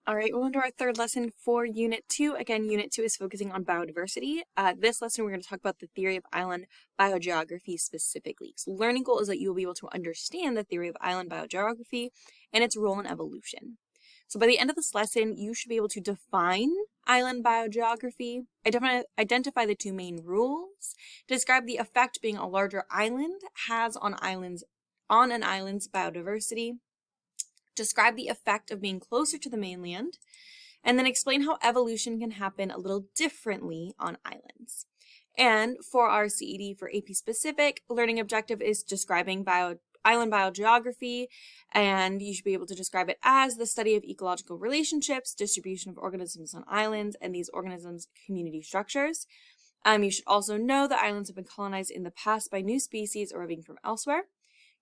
All right, we'll into our third lesson for Unit 2. Again, Unit 2 is focusing on biodiversity. This lesson, we're going to talk about the theory of island biogeography specifically. So the learning goal is that you will be able to understand the theory of island biogeography and its role in evolution. So by the end of this lesson, you should be able to define island biogeography, identify the two main rules, describe the effect being a larger island has on an island's biodiversity, describe the effect of being closer to the mainland, and then explain how evolution can happen a little differently on islands. And for our CED for AP specific, learning objective is describing island biogeography, and you should be able to describe it as the study of ecological relationships, distribution of organisms on islands, and these organisms' community structures. You should also know that islands have been colonized in the past by new species arriving from elsewhere.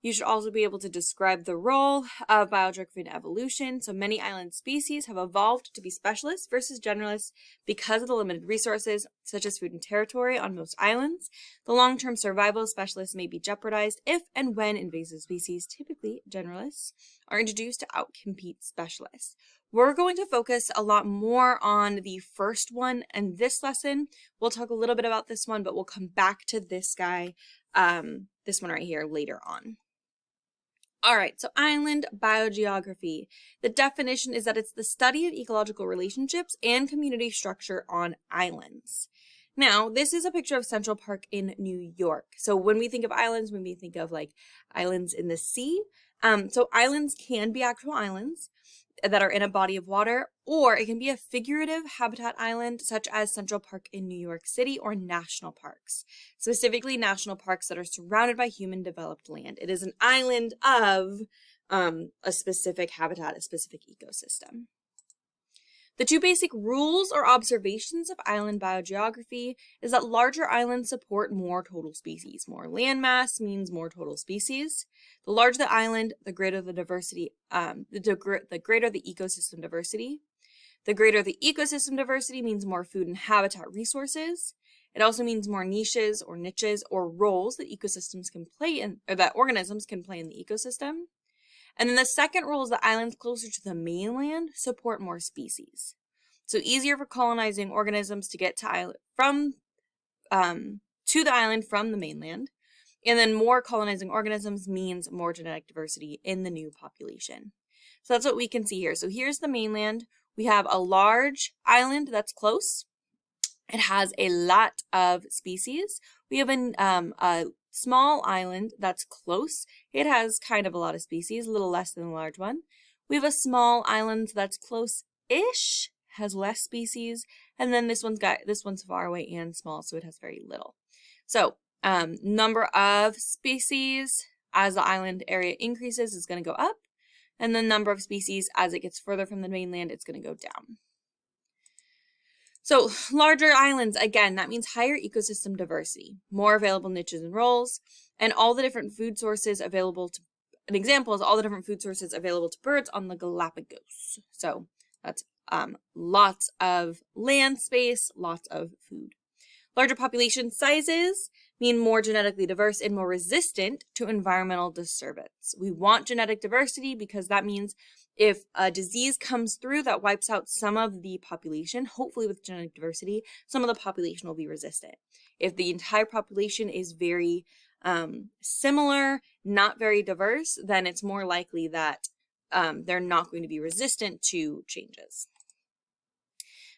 You should also be able to describe the role of biogeography in evolution. So many island species have evolved to be specialists versus generalists because of the limited resources, such as food and territory on most islands. The long-term survival of specialists may be jeopardized if and when invasive species, typically generalists, are introduced to outcompete specialists. We're going to focus a lot more on the first one in this lesson. We'll talk a little bit about this one, but we'll come back to this guy, this one right here later on. All right, so island biogeography. The definition is that it's the study of ecological relationships and community structure on islands. Now, this is a picture of Central Park in New York. So when we think of islands, when we think of like islands in the sea, so islands can be actual islands that are in a body of water, or it can be a figurative habitat island such as Central Park in New York City or national parks, specifically national parks that are surrounded by human developed land. It is an island of a specific habitat, a specific ecosystem. The two basic rules or observations of island biogeography is that larger islands support more total species. More landmass means more total species. The larger the island, the greater the diversity, the greater the ecosystem diversity. The greater the ecosystem diversity means more food and habitat resources. It also means more niches or roles that ecosystems can play in, or that organisms can play in the ecosystem. And then the second rule is that islands closer to the mainland support more species. So easier for colonizing organisms to get to the island from the mainland. And then more colonizing organisms means more genetic diversity in the new population. So that's what we can see here. So here's the mainland. We have a large island that's close. It has a lot of species. We have a small island that's close. It has kind of a lot of species, a little less than a large one. We have a small island that's close-ish, has less species, and then this one's far away and small, so it has very little. So number of species as the island area increases is going to go up, and the number of species as it gets further from the mainland, it's going to go down. So larger islands, again, that means higher ecosystem diversity, more available niches and roles, and all the different food sources available to, an example is all the different food sources available to birds on the Galapagos. So that's lots of land space, lots of food. Larger population sizes mean more genetically diverse and more resistant to environmental disturbance. We want genetic diversity because that means if a disease comes through that wipes out some of the population, hopefully with genetic diversity, some of the population will be resistant. If the entire population is very similar, not very diverse, then it's more likely that they're not going to be resistant to changes.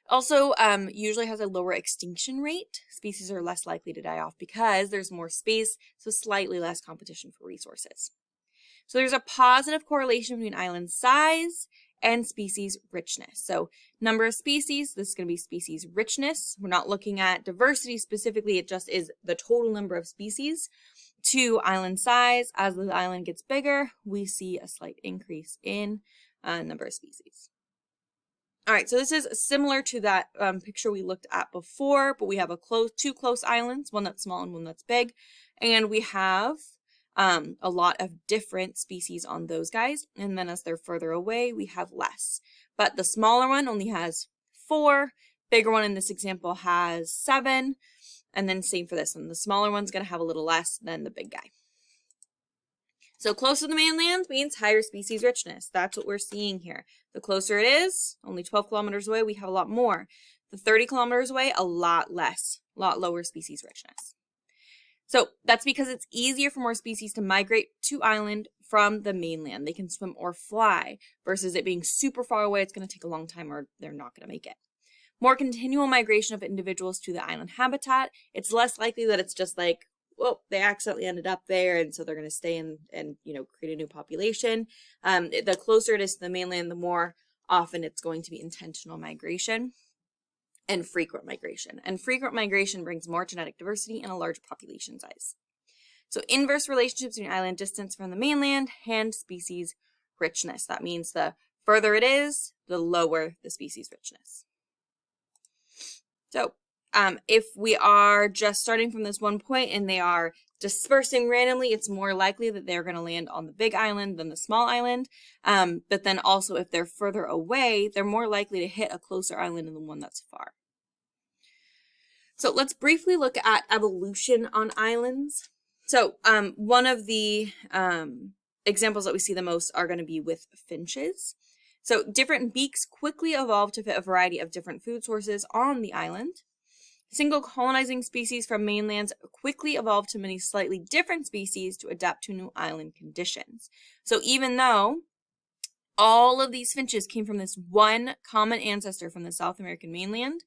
Also, usually has a lower extinction rate. Species are less likely to die off because there's more space, so slightly less competition for resources. So there's a positive correlation between island size and species richness. So number of species, this is going to be species richness. We're not looking at diversity specifically, it just is the total number of species. To island size, as the island gets bigger, we see a slight increase in number of species. All right, so this is similar to that picture we looked at before, but we have two close islands, one that's small and one that's big, and we have a lot of different species on those guys, and then as they're further away, we have less. But the smaller one only has 4, bigger one in this example has 7, and then same for this one. The smaller one's going to have a little less than the big guy. So close to the mainland means higher species richness. That's what we're seeing here. The closer it is, only 12 kilometers away, we have a lot more. The 30 kilometers away, a lot less, a lot lower species richness. So that's because it's easier for more species to migrate to island from the mainland. They can swim or fly versus it being super far away. It's going to take a long time or they're not going to make it. More continual migration of individuals to the island habitat. It's less likely that it's just like, well, they accidentally ended up there and so they're going to stay and create a new population. The closer it is to the mainland, the more often it's going to be intentional migration. And frequent migration. And frequent migration brings more genetic diversity and a larger population size. So inverse relationships between island distance from the mainland and species richness. That means the further it is, the lower the species richness. So if we are just starting from this one point and they are dispersing randomly, it's more likely that they're going to land on the big island than the small island. But then also if they're further away, they're more likely to hit a closer island than the one that's far. So let's briefly look at evolution on islands. So one of the examples that we see the most are going to be with finches. So different beaks quickly evolved to fit a variety of different food sources on the island. Single colonizing species from mainlands quickly evolved to many slightly different species to adapt to new island conditions. So even though all of these finches came from this one common ancestor from the South American mainland,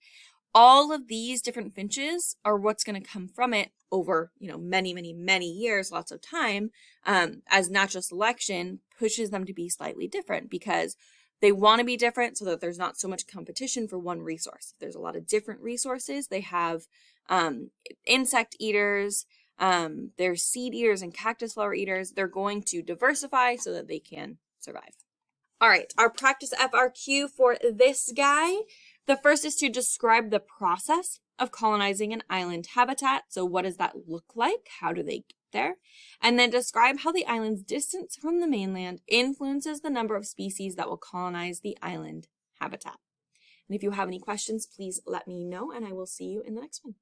all of these different finches are what's going to come from it over, many, many, many years, lots of time, as natural selection pushes them to be slightly different because they want to be different so that there's not so much competition for one resource. If there's a lot of different resources, they have insect eaters, there's seed eaters and cactus flower eaters. They're going to diversify so that they can survive. All right, our practice FRQ for this guy. The first is to describe the process of colonizing an island habitat. So what does that look like? How do they get there? And then describe how the island's distance from the mainland influences the number of species that will colonize the island habitat. And if you have any questions, please let me know and I will see you in the next one.